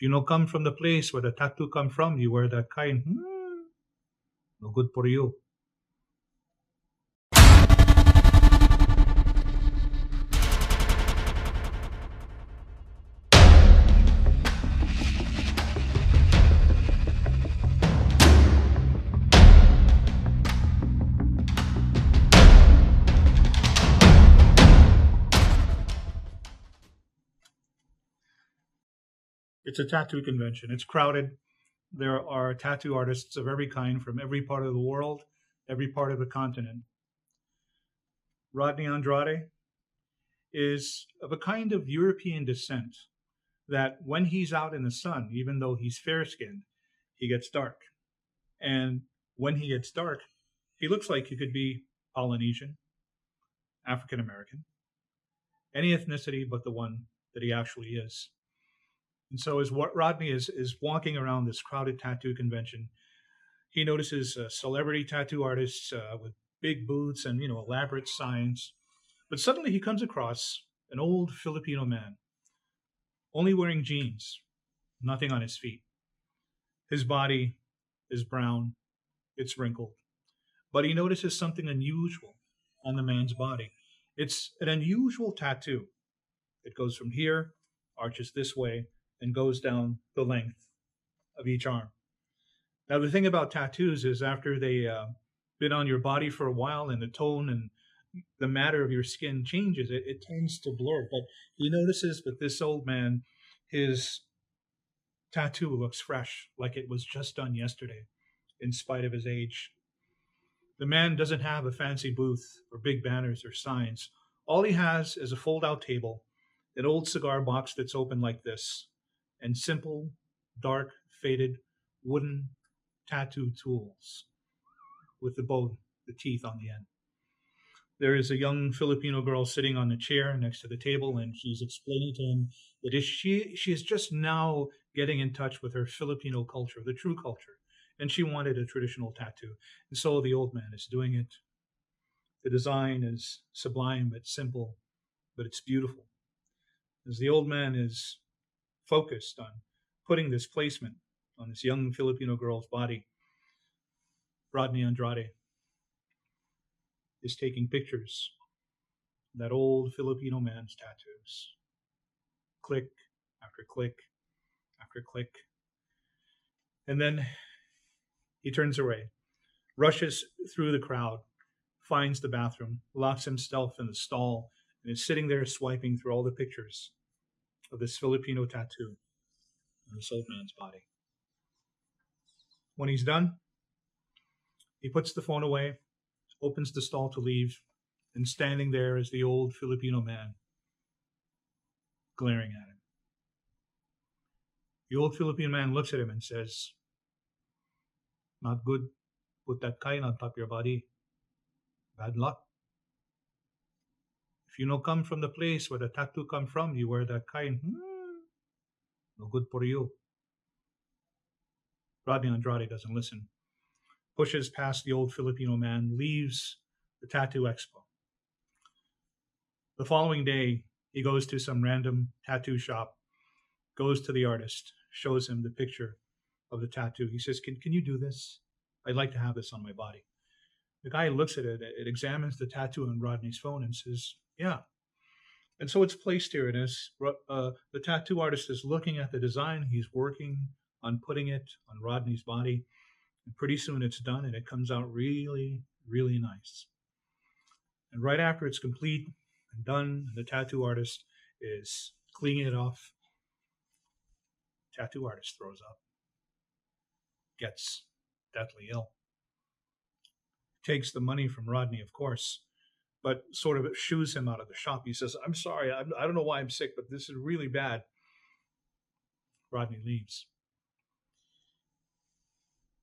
If you no come from the place where the tattoo come from, you wear that kind. No good for you. It's a tattoo convention. It's crowded. There are tattoo artists of every kind from every part of the world, every part of the continent. Rodney Andrade is of a kind of European descent that when he's out in the sun, even though he's fair skinned, he gets dark. And when he gets dark, he looks like he could be Polynesian, African American, any ethnicity but the one that he actually is. And so as Rodney is walking around this crowded tattoo convention, he notices celebrity tattoo artists with big boots and elaborate signs. But suddenly he comes across an old Filipino man, only wearing jeans, nothing on his feet. His body is brown, it's wrinkled, but he notices something unusual on the man's body. It's an unusual tattoo. It goes from here, arches this way, and goes down the length of each arm. Now, the thing about tattoos is after they been on your body for a while and the tone and the matter of your skin changes, it tends to blur. But he notices that this old man, his tattoo looks fresh, like it was just done yesterday, in spite of his age. The man doesn't have a fancy booth or big banners or signs. All he has is a fold-out table, an old cigar box that's open like this, and simple, dark, faded, wooden tattoo tools with the teeth on the end. There is a young Filipino girl sitting on the chair next to the table, and she's explaining to him that she is just now getting in touch with her Filipino culture, the true culture, and she wanted a traditional tattoo. And so the old man is doing it. The design is sublime, it's simple, but it's beautiful. As the old man is focused on putting this placement on this young Filipino girl's body, Rodney Andrade is taking pictures of that old Filipino man's tattoos. Click after click after click. And then he turns away, rushes through the crowd, finds the bathroom, locks himself in the stall, and is sitting there swiping through all the pictures of this Filipino tattoo on this old man's body. When he's done, he puts the phone away, opens the stall to leave, and standing there is the old Filipino man, glaring at him. The old Filipino man looks at him and says, "Not good. Put that kind on top of your body. Bad luck. If you no come from the place where the tattoo come from, you wear that kind. No good for you." Rodney Andrade doesn't listen, pushes past the old Filipino man, leaves the tattoo expo. The following day, he goes to some random tattoo shop, goes to the artist, shows him the picture of the tattoo. He says, can you do this? I'd like to have this on my body. The guy looks at it examines the tattoo on Rodney's phone and says, yeah. And so it's placed here. And as the tattoo artist is looking at the design, he's working on putting it on Rodney's body. And pretty soon it's done, and it comes out really, really nice. And right after it's complete and done, the tattoo artist is cleaning it off. Tattoo artist throws up, gets deathly ill. Takes the money from Rodney, of course, but sort of shoos him out of the shop. He says, "I'm sorry, I don't know why I'm sick, but this is really bad." Rodney leaves.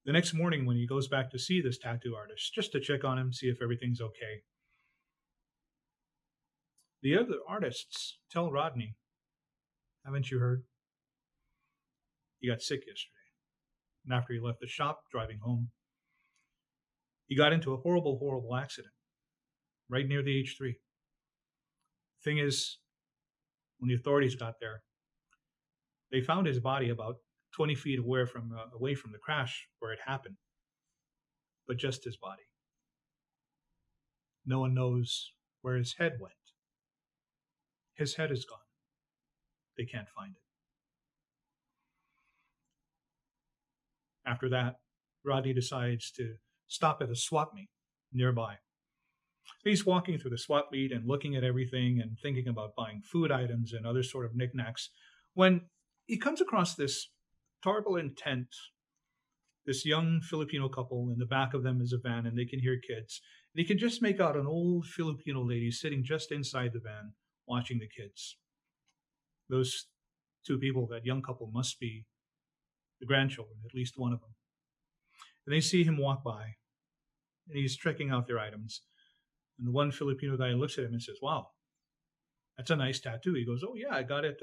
The next morning, when he goes back to see this tattoo artist, just to check on him, see if everything's okay, the other artists tell Rodney, "Haven't you heard? He got sick yesterday. And after he left the shop, driving home, he got into a horrible, horrible accident right near the H3. Thing is, when the authorities got there, They found his body about 20 feet away from the crash where it happened, but just his body. No one knows where his head went. His head is gone. They can't find it. After that, Rodney decides to stop at a swap meet nearby. He's walking through the swap meet and looking at everything and thinking about buying food items and other sort of knickknacks when he comes across this tarpaulin tent, this young Filipino couple. In the back of them is a van and they can hear kids. And he can just make out an old Filipino lady sitting just inside the van watching the kids. Those two people, that young couple, must be the grandchildren, at least one of them. And they see him walk by and he's checking out their items. And the one Filipino guy looks at him and says, "Wow, that's a nice tattoo." He goes, "Oh, yeah, I got it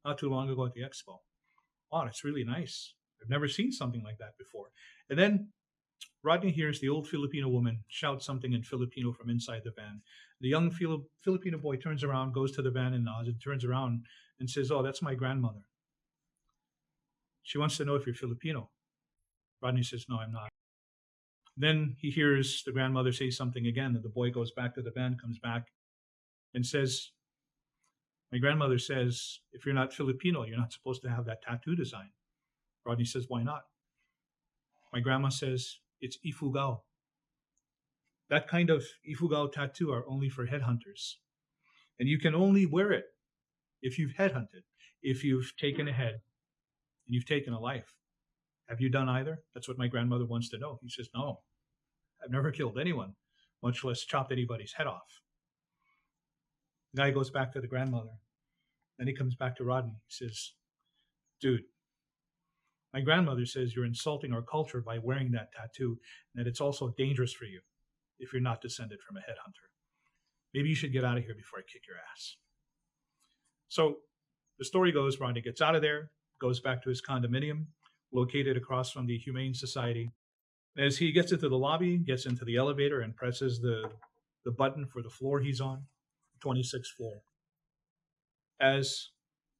not too long ago at the expo. Wow, that's really nice. I've never seen something like that before." And then Rodney hears the old Filipino woman shout something in Filipino from inside the van. The young Filipino boy turns around, goes to the van and nods, and turns around and says, "Oh, that's my grandmother. She wants to know if you're Filipino." Rodney says, "No, I'm not." Then he hears the grandmother say something again, and the boy goes back to the van, comes back, and says, "My grandmother says, if you're not Filipino, you're not supposed to have that tattoo design." Rodney says, "Why not?" "My grandma says it's ifugao. That kind of ifugao tattoo are only for headhunters. And you can only wear it if you've headhunted, if you've taken a head, and you've taken a life. Have you done either?" That's what my grandmother wants to know. He says, "No, I've never killed anyone, much less chopped anybody's head off." The guy goes back to the grandmother. Then he comes back to Rodney. He says, "Dude, my grandmother says you're insulting our culture by wearing that tattoo, and that it's also dangerous for you if you're not descended from a headhunter. Maybe you should get out of here before I kick your ass." So the story goes, Rodney gets out of there, goes back to his condominium, located across from the Humane Society. As he gets into the lobby, gets into the elevator, and presses the button for the floor he's on, 26th floor. As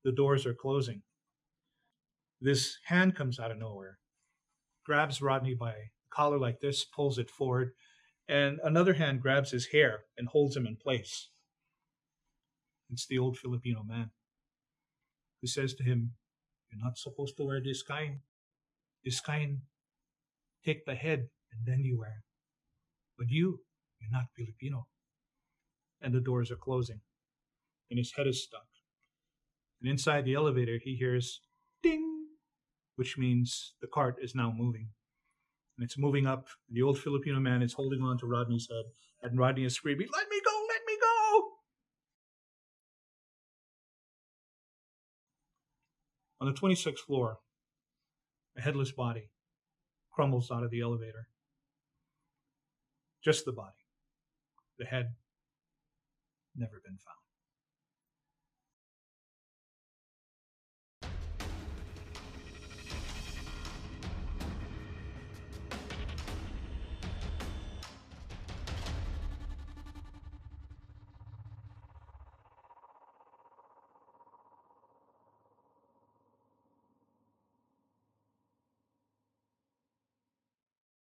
the doors are closing, this hand comes out of nowhere, grabs Rodney by the collar like this, pulls it forward, and another hand grabs his hair and holds him in place. It's the old Filipino man who says to him, "You're not supposed to wear this kind. This kind, take the head and then you wear. But you're not Filipino." And the doors are closing, and his head is stuck. And inside the elevator, he hears ding, which means the cart is now moving. And it's moving up. And the old Filipino man is holding on to Rodney's head, and Rodney is screaming, "Let me go! Let me go!" On the 26th floor, a headless body crumbles out of the elevator. Just the body. The head, never been found.